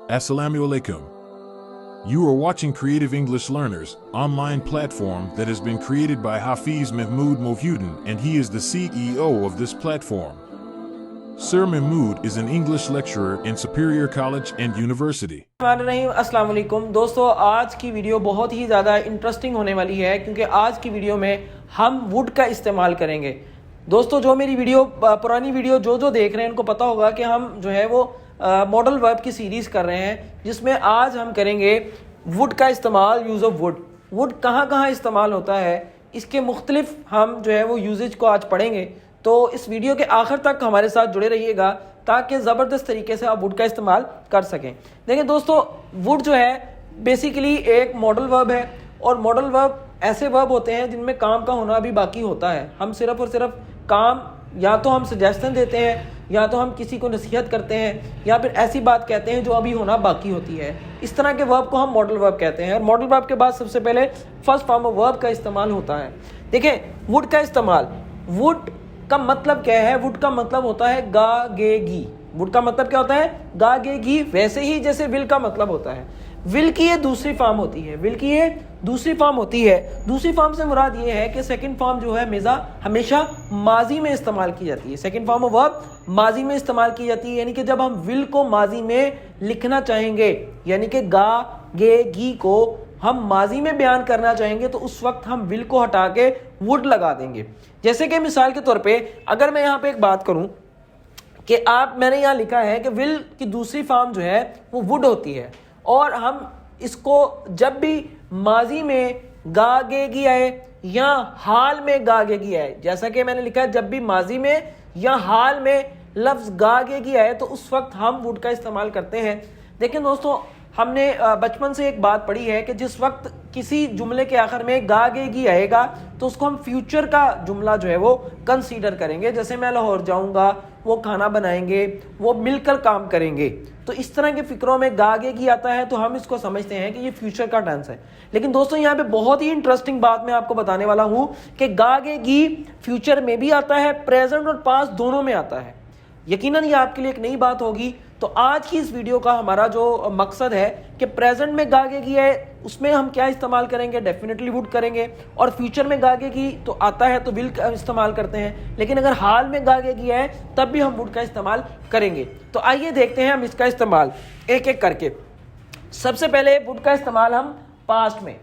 Assalamu alaikum. You are watching Creative English Learners, online platform that has been created by Hafiz Mahmood Mohudin, and he is the CEO of this platform. Sir Mahmood is an English lecturer in Superior College and University. अस्सलाम वालेकुम दोस्तों, आज की video बहुत ही ज़्यादा interesting होने वाली है क्योंकि आज की वीडियो में हम वुड का इस्तेमाल करेंगे। दोस्तों, जो मेरी वीडियो पुरानी वीडियो जो देख रहे हैं उनको पता होगा कि हम जो है वो मॉडल वर्ब की सीरीज़ कर रहे हैं, जिसमें आज हम करेंगे वुड का इस्तेमाल, यूज़ ऑफ वुड। वुड कहाँ कहाँ इस्तेमाल होता है, इसके मुख्तलिफ हम जो है वो यूजेज को आज पढ़ेंगे। तो इस वीडियो के आखिर तक हमारे साथ जुड़े रहिएगा ताकि ज़बरदस्त तरीके से आप वुड का इस्तेमाल कर सकें। देखिए दोस्तों, वुड जो है बेसिकली एक मॉडल वर्ब है, और मॉडल वर्ब ऐसे वर्ब होते हैं जिनमें काम का होना भी बाकी होता है। हम सिर्फ और सिर्फ काम, या तो हम सजेशन देते हैं, या तो हम किसी को नसीहत करते हैं, या फिर ऐसी बात कहते हैं जो अभी होना बाकी होती है। इस तरह के वर्ब को हम मॉडल वर्ब कहते हैं। और मॉडल वर्ब के बाद सबसे पहले फर्स्ट फॉर्म ऑफ वर्ब का इस्तेमाल होता है। देखिए, वुड का इस्तेमाल, वुड का मतलब क्या है? वुड का मतलब होता है गा गे गी। वुड का मतलब क्या होता है? गा गे गी। वैसे ही जैसे विल का मतलब होता है। विल की ये दूसरी फॉर्म होती है। विल की ये दूसरी फॉर्म होती है। दूसरी फॉर्म से मुराद ये है कि सेकंड फॉर्म जो है हमेशा माजी में इस्तेमाल की जाती है। सेकंड फॉर्म ऑफ वर्ब माजी में इस्तेमाल की जाती है, यानी कि जब हम विल को माजी में लिखना चाहेंगे, यानी कि गा गे गी को हम माजी में बयान करना चाहेंगे, तो उस वक्त हम विल को हटा के वुड लगा देंगे। जैसे कि मिसाल के तौर पे अगर मैं यहाँ पे एक बात करूं कि मैंने यहाँ लिखा है कि विल की दूसरी फॉर्म जो है वो वुड होती है, और हम इसको जब भी माजी में गा गे गी आए या हाल में गा गे गी आए, जैसा कि मैंने लिखा है जब भी माजी में या हाल में लफ्ज गा गे गी आए, तो उस वक्त हम वुड का इस्तेमाल करते हैं। देखिए दोस्तों, हमने बचपन से एक बात पढ़ी है कि जिस वक्त किसी जुमले के आखिर में गा गे गी आएगा तो उसको हम फ्यूचर का जुमला जो है वो कंसीडर करेंगे। जैसे मैं लाहौर जाऊंगा, वो खाना बनाएंगे, वो मिलकर काम करेंगे। तो इस तरह के फिक्रों में गा गे गी आता है तो हम इसको समझते हैं कि ये फ्यूचर का टेंस है। लेकिन दोस्तों, यहाँ पे बहुत ही इंटरेस्टिंग बात मैं आपको बताने वाला हूं कि गा गे गी फ्यूचर में भी आता है, प्रेजेंट और पास्ट दोनों में आता है। यकीनन ये आपके लिए एक नई बात होगी। तो आज की इस वीडियो का हमारा जो मकसद है कि प्रेजेंट में गागेगी है उसमें हम क्या इस्तेमाल करेंगे? डेफिनेटली वुड करेंगे। और फ्यूचर में गागेगी तो आता है तो विल इस्तेमाल करते हैं, लेकिन अगर हाल में गागेगी है तब भी हम वुड का इस्तेमाल करेंगे। तो आइए देखते हैं हम इसका इस्तेमाल एक एक करके। सबसे पहले वुड का इस्तेमाल हम पास्ट में,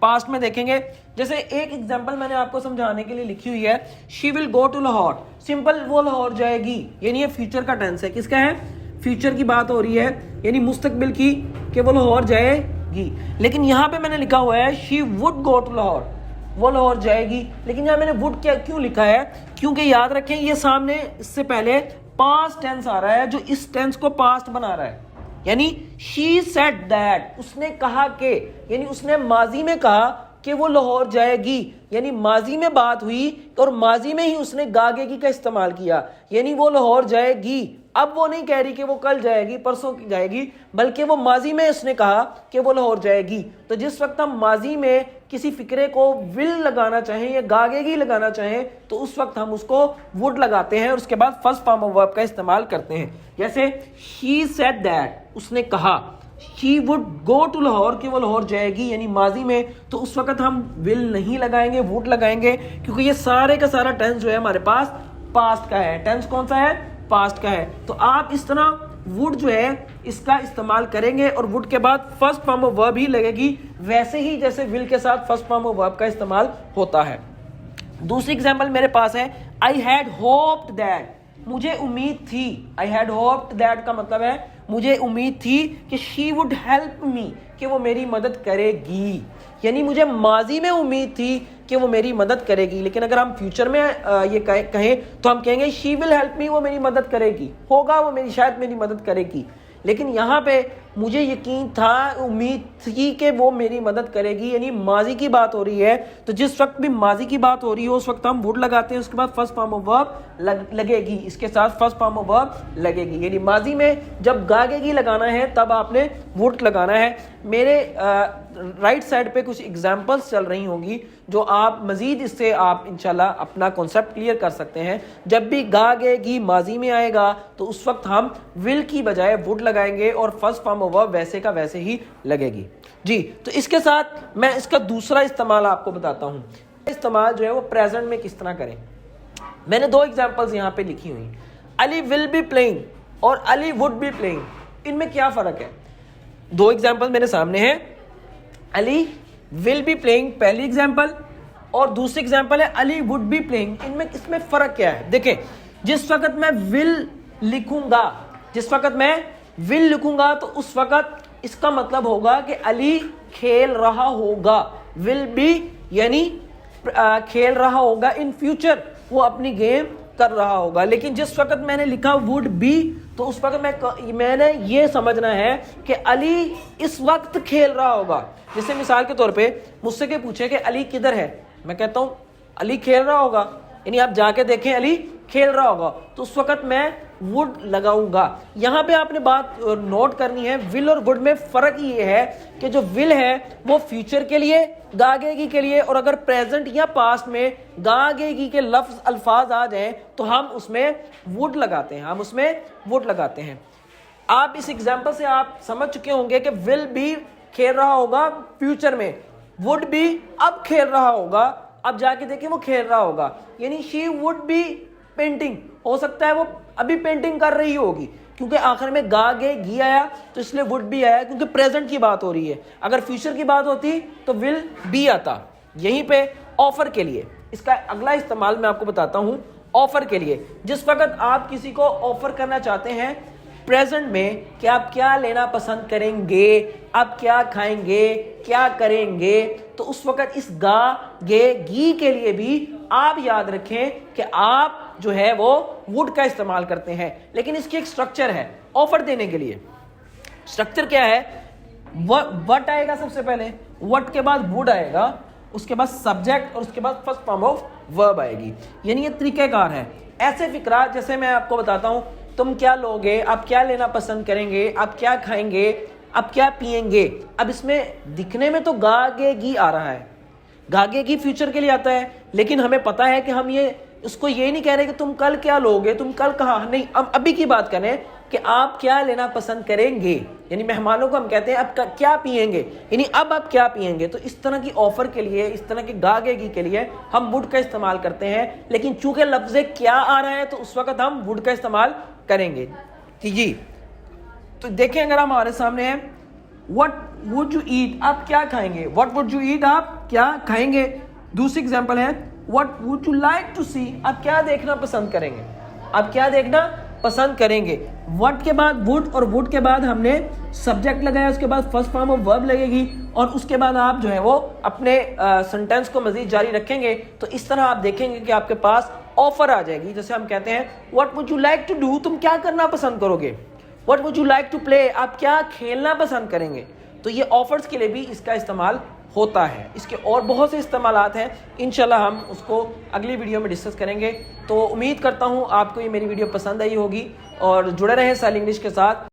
पास्ट में देखेंगे। जैसे एक एग्जांपल मैंने आपको समझाने के लिए लिखी हुई है, she will go to Lahore. Simple, वो लाहौर जाएगी, यानी ये फ्यूचर का टेंस है। किसका है? फ्यूचर की बात हो रही है, यानी मुस्तकबिल की, कि वो लाहौर जाएगी। लेकिन यहाँ पे मैंने लिखा हुआ है she would go to Lahore, वो लाहौर जाएगी। लेकिन यहाँ मैंने वुड क्यों लिखा है? क्योंकि याद रखें ये सामने इससे पहले पास्ट टेंस आ रहा है जो इस टेंस को पास्ट बना रहा है। यानी शी सेड दैट, उसने कहा कि, यानी उसने माजी में कहा कि वो लाहौर जाएगी, यानी माजी में बात हुई और माजी में ही उसने गागेगी का इस्तेमाल किया, यानी वो लाहौर जाएगी। अब वो नहीं कह रही कि वो कल जाएगी, परसों की जाएगी, बल्कि वो माजी में उसने कहा कि वो लाहौर जाएगी। तो जिस वक्त हम माजी में किसी फिक्रे को विल लगाना चाहें या गागेगी लगाना चाहें तो उस वक्त हम उसको वुड लगाते हैं और उसके बाद फर्स्ट फॉर्म ऑफ वर्ब का इस्तेमाल करते हैं। जैसे शी सेड दैट, उसने कहा, she would go to Lahore, कि वो लाहौर जाएगी, यानी माजी में, तो उस वक्त हम विल नहीं लगाएंगे, वुड लगाएंगे, क्योंकि ये सारे का सारा टेंस जो है हमारे पास पास्ट का है। टेंस कौन सा है? पास्ट का है। तो आप इस तरह वुड जो है इसका इस्तेमाल करेंगे और वुड के बाद फर्स्ट फॉर्म ऑफ वर्ब ही लगेगी, वैसे ही जैसे विल के साथ फर्स्ट फॉर्म ऑफ वर्ब का इस्तेमाल होता है। दूसरी एग्जांपल मेरे पास है, आई हैड होप्ड दैट, मुझे उम्मीद थी। आई हैड होप्ड दैट का मतलब है मुझे उम्मीद थी कि शी वुड हेल्प मी, कि वो मेरी मदद करेगी, यानी मुझे माजी में उम्मीद थी कि वो मेरी मदद करेगी। लेकिन अगर हम फ्यूचर में ये कहें तो हम कहेंगे शी विल हेल्प मी, वो मेरी मदद करेगी, होगा वो शायद मेरी मदद करेगी। लेकिन यहाँ पे मुझे यकीन था, उम्मीद थी कि वो मेरी मदद करेगी। यानी माजी की बात हो रही है, तो जिस वक्त भी माजी की बात हो रही हो उस वक्त हम वुड लगाते हैं, उसके बाद फर्स्ट फॉर्म ऑफ वर्ब लगेगी, इसके साथ फर्स्ट फॉर्म ऑफ वर्ब लगेगी। यानी माजी में जब गागेगी लगाना है तब आपने वुड लगाना है। मेरे राइट साइड पे कुछ एग्जांपल्स चल रही होंगी जो आप मजीद इससे आप इंशाल्लाह अपना कॉन्सेप्ट क्लियर कर सकते हैं। जब भी गागेगी माजी में आएगा तो उस वक्त हम विल की बजाय वुड लगाएंगे और फर्स्ट फॉर्म ऑफ वर्ब वैसे का वैसे ही लगेगी जी। तो इसके साथ मैं इसका दूसरा इस्तेमाल आपको बताता हूं। इस्तेमाल जो है वो प्रेजेंट में किस तरह करें। मैंने दो एग्जांपल्स यहां पे लिखी हुई, अली विल बी प्लेइंग और अली वुड बी प्लेइंग, इनमें क्या फर्क है। दो एग्जांपल मेरे सामने हैं, अली विल बी प्लेइंग पहली एग्जांपल और दूसरी एग्जांपल है अली वुड बी प्लेइंग। इनमें इसमें फर्क क्या है। देखें, जिस वक्त मैं विल लिखूंगा, जिस वक्त मैं विल लिखूंगा तो उस वक्त इसका मतलब होगा कि अली खेल रहा होगा। विल बी यानी खेल रहा होगा, इन फ्यूचर वो अपनी गेम कर रहा होगा। लेकिन जिस वक्त मैंने लिखा वुड बी तो उस वक्त मैंने ये समझना है कि अली इस वक्त खेल रहा होगा। जैसे मिसाल के तौर पे मुझसे के पूछे कि अली किधर है, मैं कहता हूं अली खेल रहा होगा, यानी आप जाके देखें अली खेल रहा होगा, तो उस वक्त मैं वुड लगाऊंगा। यहां पे आपने बात नोट करनी है, विल और वुड में फर्क ये है कि जो विल है वो फ्यूचर के लिए, गागेगी के लिए, और अगर प्रेजेंट या पास्ट में गागेगी के लफ्ज अल्फाज आ जाएं तो हम उसमें वुड लगाते हैं, हम उसमें वुड लगाते हैं। आप इस एग्जांपल से आप समझ चुके होंगे कि विल भी खेल रहा होगा फ्यूचर में, वुड भी अब खेल रहा होगा, अब जाके देखें वो खेल रहा होगा। यानी शी वुड बी पेंटिंग, हो सकता है वो अभी पेंटिंग कर रही होगी, क्योंकि आखिर में गागेगी आया तो इसलिए वुड भी आया, क्योंकि प्रेजेंट की बात हो रही है। अगर फ्यूचर की बात होती तो विल बी आता। यहीं पे ऑफर के लिए इसका अगला इस्तेमाल मैं आपको बताता हूं। ऑफर के लिए, जिस वक्त आप किसी को ऑफर करना चाहते हैं प्रेजेंट में कि आप क्या लेना पसंद करेंगे, आप क्या खाएंगे, क्या करेंगे, तो उस वक्त इस गी के लिए भी आप याद रखें कि आप जो है वो वुड का इस्तेमाल करते हैं। लेकिन इसकी एक स्ट्रक्चर है ऑफर देने के लिए। स्ट्रक्चर क्या है, वट आएगा सबसे पहले, वट के बाद वुड आएगा, उसके बाद सब्जेक्ट और उसके बाद फर्स्ट फॉर्म ऑफ वर्ब आएगी। यानी ये तरीकेकार है। ऐसे फिक्रा जैसे मैं आपको बताता हूं, तुम क्या लोगे, आप क्या लेना पसंद करेंगे, आप क्या खाएंगे, आप क्या पिएंगे। अब इसमें दिखने में तो गागेगी आ रहा है, गागेगी फ्यूचर के लिए आता है, लेकिन हमें पता है कि हम ये उसको ये नहीं कह रहे कि तुम कल क्या लोगे, तुम कल कहाँ, नहीं, हम अभी की बात करें कि आप क्या लेना पसंद करेंगे। यानी मेहमानों को हम कहते हैं अब क्या पिएंगे, यानी अब आप क्या पिएंगे। तो इस तरह की ऑफर के लिए, इस तरह की गागेगी के लिए हम वुड का इस्तेमाल करते हैं। लेकिन चूंकि लफ्ज़ क्या आ रहा है तो उस वक्त हम वुड का इस्तेमाल करेंगे जी। तो देखें, अगर हमारे सामने है व्हाट वुड यू ईट, आप क्या खाएंगे, व्हाट वुड यू ईट, आप क्या खाएंगे। दूसरी एग्जांपल है what would you like to see, आप क्या देखना पसंद करेंगे, आप क्या देखना पसंद करेंगे। व्हाट के बाद वुड और वुड के बाद हमने सब्जेक्ट लगाया, उसके बाद फर्स्ट फॉर्म ऑफ वर्ब लगेगी और उसके बाद आप जो है वो अपने सेंटेंस को मजीद जारी रखेंगे। तो इस तरह आप देखेंगे कि आपके पास ऑफर आ जाएगी। जैसे हम कहते हैं what would you like to do, तुम क्या करना पसंद करोगे। What would you like to play, आप क्या खेलना पसंद करेंगे। तो ये ऑफर्स के लिए भी इसका इस्तेमाल होता है। इसके और बहुत से इस्तेमालात हैं, इंशाल्लाह हम उसको अगली वीडियो में डिस्कस करेंगे। तो उम्मीद करता हूँ आपको ये मेरी वीडियो पसंद आई होगी और जुड़े रहें साहिल इंग्लिश के साथ।